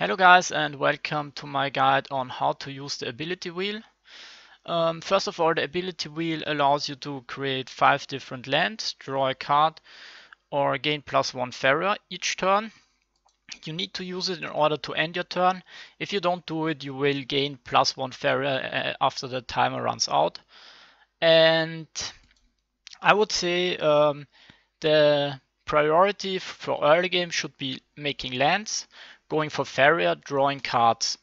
Hello guys, and welcome to my guide on how to use the ability wheel. First of all, the ability wheel allows you to create 5 different lands, draw a card, or gain +1 Faeria each turn. You need to use it in order to end your turn. If you don't do it, you will gain +1 Faeria after the timer runs out. And I would say the priority for early game should be making lands, going for Faeria, drawing cards.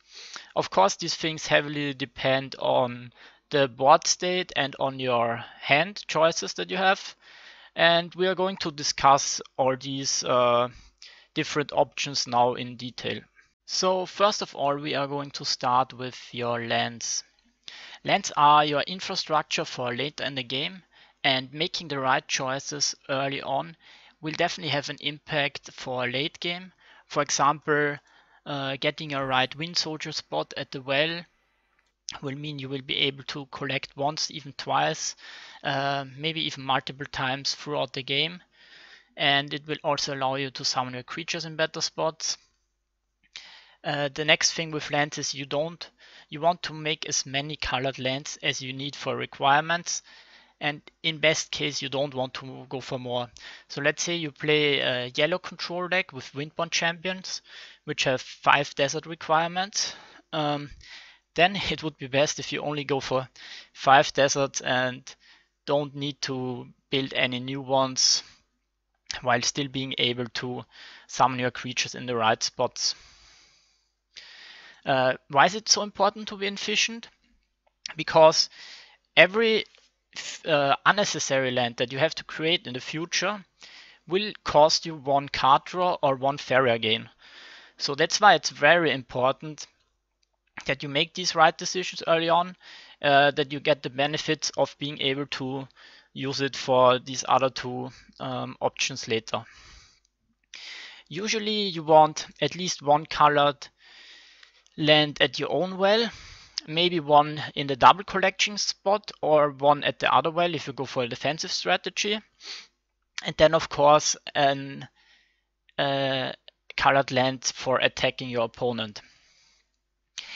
Of course, these things heavily depend on the board state and on your hand choices that you have. And we are going to discuss all these different options now in detail. So first of all, we are going to start with your lands. Lands are your infrastructure for later in the game, and making the right choices early on will definitely have an impact for late game. For example, getting a right wind soldier spot at the well will mean you will be able to collect once, even twice, maybe even multiple times throughout the game. And it will also allow you to summon your creatures in better spots. The next thing with lands is you want to make as many colored lands as you need for requirements, and in best case you don't want to go for more. So let's say you play a yellow control deck with Windborn champions which have 5 desert requirements. Then it would be best if you only go for 5 deserts and don't need to build any new ones while still being able to summon your creatures in the right spots. Why is it so important to be efficient? Because every unnecessary land that you have to create in the future will cost you 1 card draw or 1 Faeria gain. So that's why it's very important that you make these right decisions early on, that you get the benefits of being able to use it for these other 2 options later. Usually you want at least 1 colored land at your own well, maybe 1 in the double collection spot or 1 at the other well if you go for a defensive strategy. And then of course an colored land for attacking your opponent.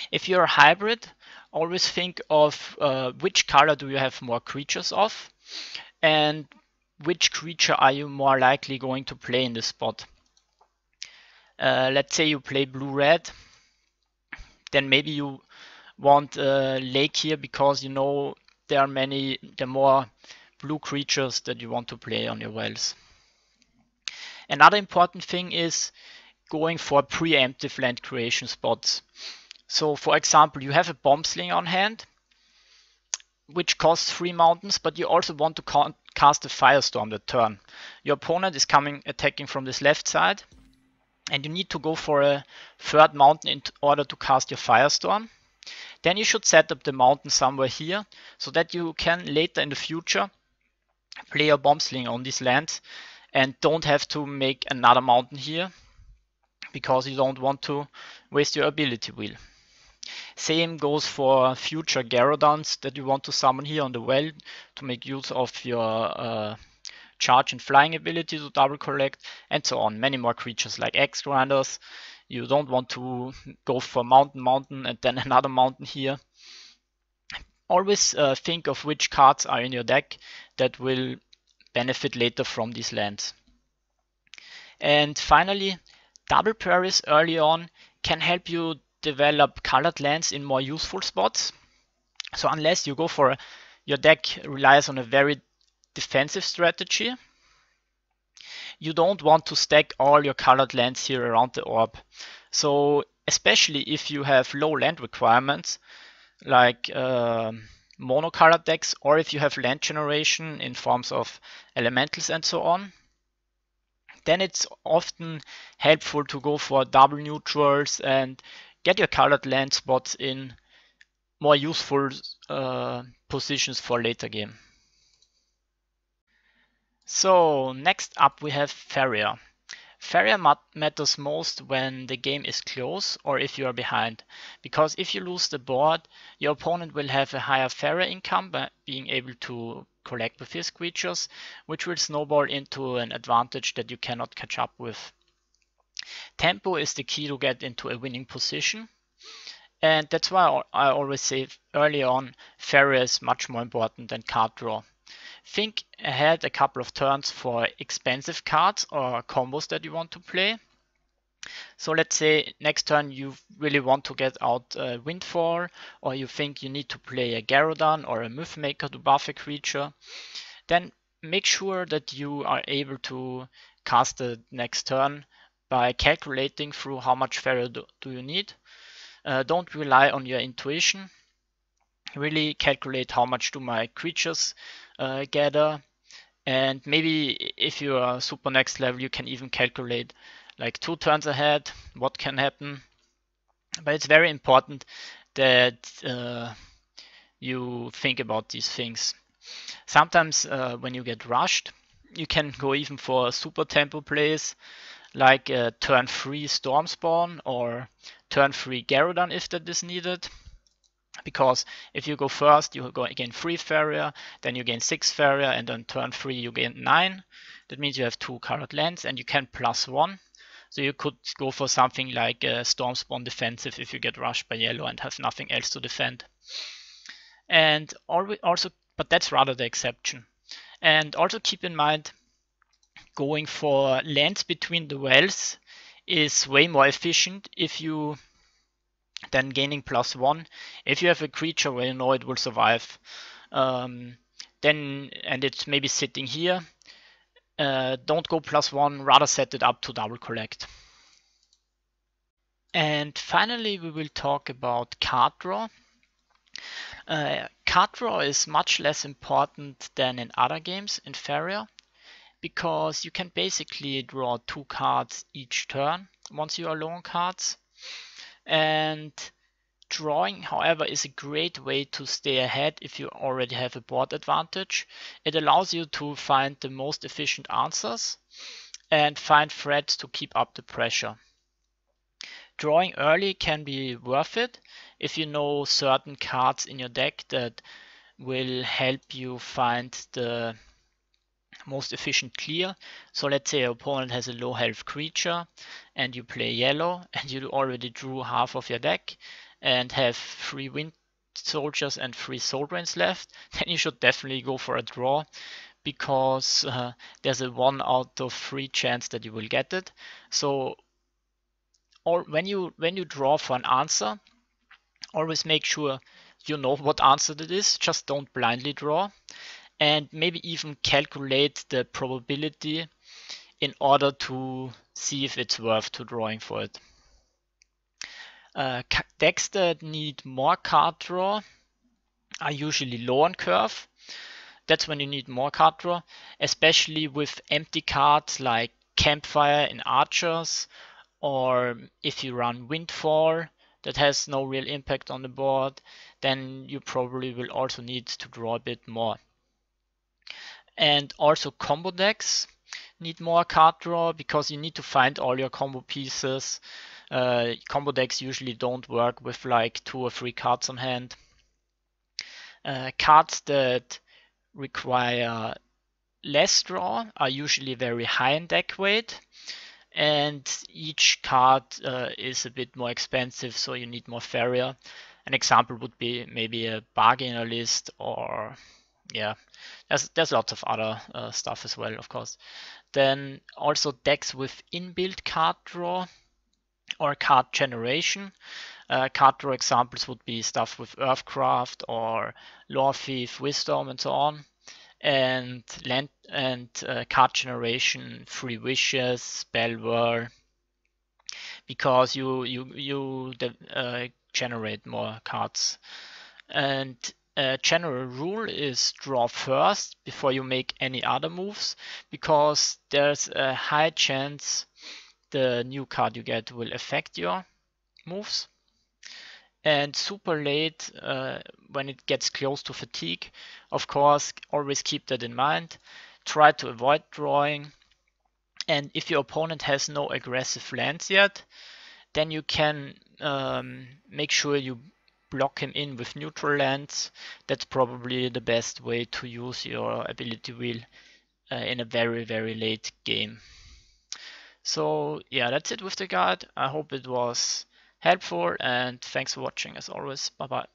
If you're a hybrid, always think of which color do you have more creatures of, and which creature are you more likely going to play in this spot. Let's say you play blue-red, then maybe you want a lake here because you know there are more blue creatures that you want to play on your wells. Another important thing is going for preemptive land creation spots. So for example, you have a bomb sling on hand, which costs 3 mountains, but you also want to cast a firestorm that turn. Your opponent is attacking from this left side, and you need to go for a 3rd mountain in order to cast your firestorm. Then you should set up the mountain somewhere here, so that you can later in the future play your bomb sling on these lands and don't have to make another mountain here, because you don't want to waste your ability wheel. Same goes for future Gyrodons that you want to summon here on the well to make use of your charge and flying ability to double collect, and so on. Many more creatures like Axe Grinders. You don't want to go for mountain and then another mountain here. Always think of which cards are in your deck that will benefit later from these lands. And finally, double prairies early on can help you develop colored lands in more useful spots. So unless you go for your deck relies on a very defensive strategy, you don't want to stack all your colored lands here around the orb. So especially if you have low land requirements like monocolored decks, or if you have land generation in forms of elementals and so on, then it's often helpful to go for double neutrals and get your colored land spots in more useful positions for later game. So next up we have Faeria. Faeria matters most when the game is close or if you are behind, because if you lose the board, your opponent will have a higher Faeria income by being able to collect with his creatures, which will snowball into an advantage that you cannot catch up with. Tempo is the key to get into a winning position. And that's why I always say early on, Faeria is much more important than card draw. Think ahead a couple of turns for expensive cards or combos that you want to play. So let's say next turn you really want to get out Windfall, or you think you need to play a Gyarados or a Mythmaker to buff a creature. Then make sure that you are able to cast the next turn by calculating through how much Faeria do you need. Don't rely on your intuition. Really calculate how much do my creatures gather. And maybe if you are super next level, you can even calculate like 2 turns ahead what can happen. But it's very important that you think about these things. Sometimes when you get rushed, you can go even for super tempo plays like turn 3 Storm Spawn or turn 3 Gyarados if that is needed. Because if you go first, you gain 3 Faeria, then you gain 6 Faeria, and on turn 3 you gain 9. That means you have 2 colored lands and you can +1. So you could go for something like Storm Spawn defensive if you get rushed by yellow and have nothing else to defend. And also, but that's rather the exception. And also keep in mind, going for lands between the wells is way more efficient if you then gaining +1. If you have a creature where you know it will survive, then and it's maybe sitting here, don't go +1, rather set it up to double collect. And finally, we will talk about card draw. Card draw is much less important than in other games in Faeria, because you can basically draw 2 cards each turn once you are low on cards. And drawing, however, is a great way to stay ahead if you already have a board advantage. It allows you to find the most efficient answers and find threads to keep up the pressure. Drawing early can be worth it if you know certain cards in your deck that will help you find the most efficient clear. So let's say your opponent has a low health creature and you play yellow and you already drew half of your deck and have 3 wind soldiers and 3 soul drains left, then you should definitely go for a draw, because there's a 1 out of 3 chance that you will get it. So or when you draw for an answer, always make sure you know what answer it is. Just don't blindly draw, and maybe even calculate the probability in order to see if it's worth to drawing for it. Decks that need more card draw are usually low on curve. That's when you need more card draw, especially with empty cards like Campfire in Archers, or if you run Windfall that has no real impact on the board, then you probably will also need to draw a bit more. And also combo decks need more card draw because you need to find all your combo pieces. Combo decks usually don't work with like 2 or 3 cards on hand. Cards that require less draw are usually very high in deck weight, and each card is a bit more expensive, so you need more Faeria. An example would be maybe a bargainer list, or yeah, there's lots of other stuff as well, of course. Then also decks with inbuilt card draw or card generation. Card draw examples would be stuff with Earthcraft or Lore Thief, Wisdom, and so on. And land and card generation, Free Wishes, Spell Whirl, because you generate more cards. And a general rule is draw first before you make any other moves, because there's a high chance the new card you get will affect your moves. And super late, when it gets close to fatigue, of course, always keep that in mind. Try to avoid drawing. And if your opponent has no aggressive lands yet, then you can make sure you block him in with neutral lands. That's probably the best way to use your ability wheel in a very, very late game. So yeah, that's it with the guide. I hope it was helpful, and thanks for watching as always. Bye bye.